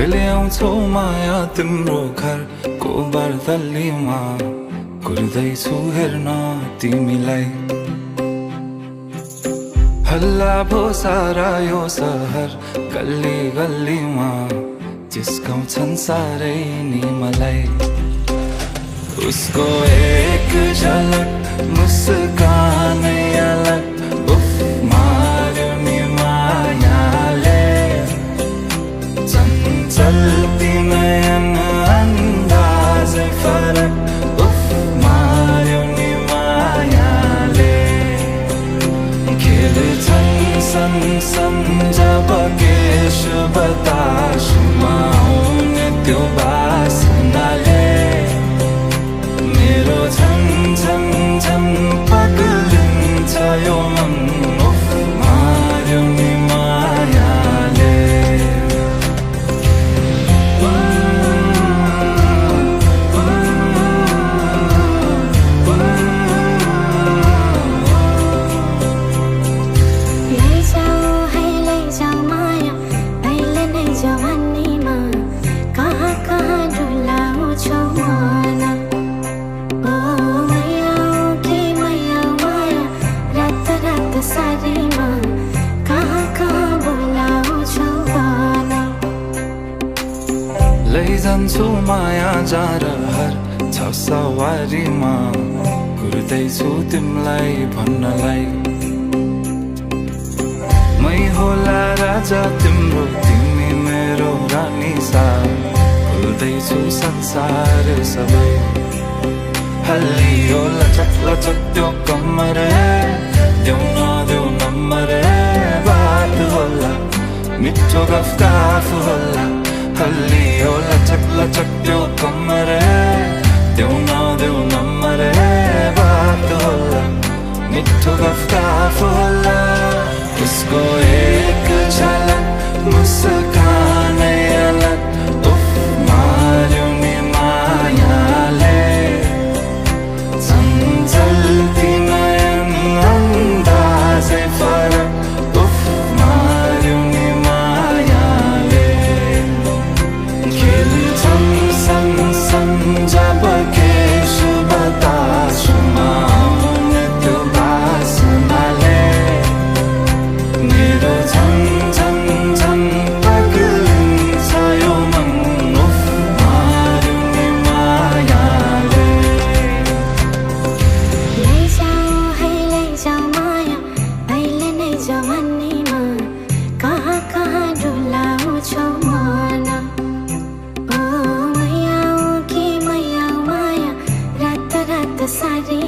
कहिले आउँछौ माया तिम्रो घरको बर्दलीमा कुर्दैछु हेर्न तिमीलाई हल्ला भो सारा यो सहर गल्ली गल्लीमा जिस्काउँछन् सारै नि मलाई उसको एक झलक मुस्कानै अलग उफ मार्यो नि मायाले चञ्चल्ती नयन अन्दाजै फरक उफ मार्यो नि मायाले खेल्छन् सन जब केश बतासमा आउने त्यो बासनाले मेरो झन् झन् झन् पगलिन्छ यो मन उफ मार्यो नि मायाले लैजान्छु माया जारहर छ सवारीमा कुर्दैछु तिमीलाई भन्नलाई मै होला राजा तिम्रो तिमी मेरो रानी सा भुल्दैछु संसार सबै हल्लियो लचक लचक त्यो कम्मर देऊ नदेऊ नम्बर बात होला मिठो गफ होला हल्लियो लचक लचक त्यो कम्मर देऊ नदेऊ नम्बर बात होला मिठो गफ होला उसको एक झलक मुस्कानै अलग उफ मार्यो नि मायाले चञ्चल्ती नयन अन्दाजै फरक उफ मार्यो नि मायाले खेल्छन् सन जब केश बतासमा आउने त्यो बासनाले मेरो झन् झन् झन् पगलिन्छ यो मन उफ मार्यो नि मायाले लैजाऊ माया अहिले नै जवानीमा कहाँ कहाँ डुलाउँछौ मन ओ मैया कि मैया माया रात रात सारी